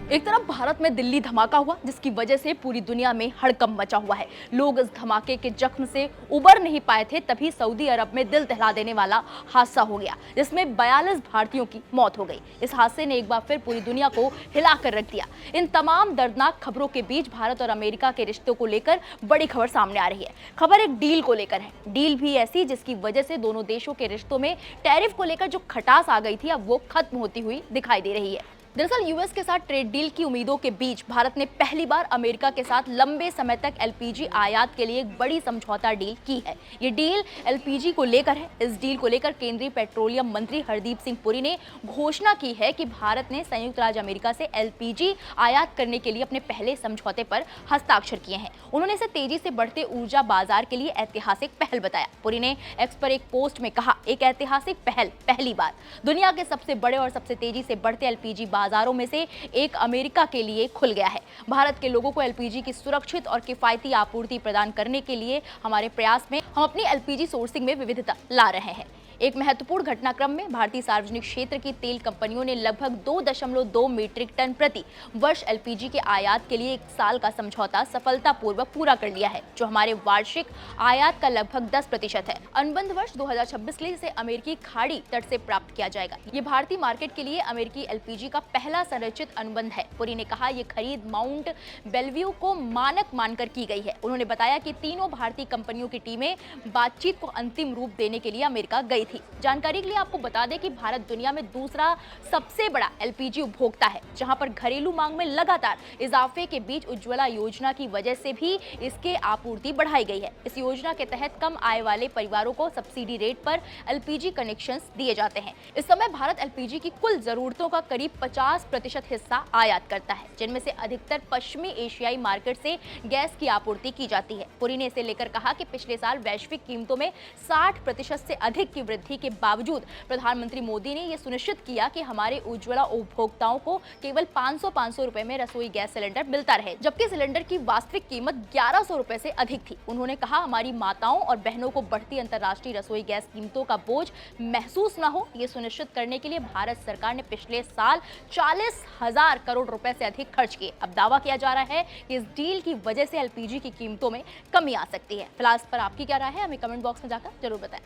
एक तरफ भारत में दिल्ली धमाका हुआ जिसकी वजह से पूरी दुनिया में हड़कंप मचा हुआ है। लोग इस धमाके के जख्म से उबर नहीं पाए थे, तभी सऊदी अरब में दिल दहला देने वाला हादसा हो गया जिसमें 42 भारतीयों की मौत हो गई। इस हादसे ने एक बार फिर पूरी दुनिया को हिलाकर रख दिया। इन तमाम दर्दनाक खबरों के बीच भारत और अमेरिका के रिश्तों को लेकर बड़ी खबर सामने आ रही है। खबर एक डील को लेकर है, डील भी ऐसी जिसकी वजह से दोनों देशों के रिश्तों में टैरिफ को लेकर जो खटास आ गई थी अब वो खत्म होती हुई दिखाई दे रही है। दरअसल यूएस के साथ ट्रेड डील की उम्मीदों के बीच भारत ने पहली बार अमेरिका के साथ लंबे समय तक एलपीजी आयात के लिए एक बड़ी समझौता डील की है। ये डील एलपीजी को लेकर है। इस डील को लेकर केंद्रीय पेट्रोलियम मंत्री हरदीप सिंह पुरी ने घोषणा की है कि भारत ने संयुक्त राज्य अमेरिका से एलपीजी आयात करने के लिए अपने पहले समझौते पर हस्ताक्षर किए हैं। उन्होंने इसे तेजी से बढ़ते ऊर्जा बाजार के लिए ऐतिहासिक पहल बताया। पुरी ने एक्स पर एक पोस्ट में कहा, एक ऐतिहासिक पहल, पहली बार दुनिया के सबसे बड़े और सबसे तेजी से बढ़ते एलपीजी बाजारों में से एक अमेरिका के लिए खुल गया है। भारत के लोगों को एलपीजी की सुरक्षित और किफायती आपूर्ति प्रदान करने के लिए हमारे प्रयास में हम अपनी एलपीजी सोर्सिंग में विविधता ला रहे हैं। एक महत्वपूर्ण घटनाक्रम में भारतीय सार्वजनिक क्षेत्र की तेल कंपनियों ने लगभग 2.2 मीट्रिक टन प्रति वर्ष एलपीजी के आयात के लिए एक साल का समझौता सफलतापूर्वक पूरा कर लिया है, जो हमारे वार्षिक आयात का लगभग 10% है। अनुबंध वर्ष 2026 के लिए इसे अमेरिकी खाड़ी तट से प्राप्त किया जाएगा। ये भारतीय मार्केट के लिए अमेरिकी एलपीजी का पहला संरचित अनुबंध है। पुरी ने कहा, ये खरीद माउंट बेलव्यू को मानक मानकर की गई है। उन्होंने बताया कि तीनों भारतीय कंपनियों की टीमें बातचीत को अंतिम रूप देने के लिए अमेरिका गई थी। जानकारी के लिए आपको बता दें कि भारत दुनिया में दूसरा सबसे बड़ा एलपीजी उपभोक्ता है, जहां पर घरेलू मांग में लगातार इजाफे के बीच उज्ज्वला योजना की वजह से भी इसके आपूर्ति बढ़ाई गई है। इस योजना के तहत कम आय वाले परिवारों को सब्सिडी रेट पर एलपीजी कनेक्शंस दिए जाते हैं। इस समय भारत एलपीजी की कुल जरूरतों का करीब 50% हिस्सा आयात करता है, जिनमें से अधिकतर पश्चिमी एशियाई मार्केट से गैस की आपूर्ति की जाती है। पुरी ने इसे लेकर कहा कि पिछले साल वैश्विक कीमतों में 60% से अधिक की वृद्धि के बावजूद प्रधानमंत्री मोदी ने यह सुनिश्चित किया कि हमारे उज्ज्वला उपभोक्ताओं को केवल 500 रुपए में रसोई गैस सिलेंडर मिलता रहे, जबकि सिलेंडर की वास्तविक कीमत 1100 रुपए से अधिक थी। उन्होंने कहा, हमारी माताओं और बहनों को बढ़ती अंतर्राष्ट्रीय रसोई गैस कीमतों का बोझ महसूस न हो, ये सुनिश्चित करने के लिए भारत सरकार ने पिछले साल 40,000 करोड़ रुपए से अधिक खर्च किए। अब दावा किया जा रहा है कि इस डील की वजह से एलपीजी की कीमतों में कमी आ सकती है। फिलहाल इस पर आपकी क्या राय है, हमें कमेंट बॉक्स में जाकर जरूर बताएं।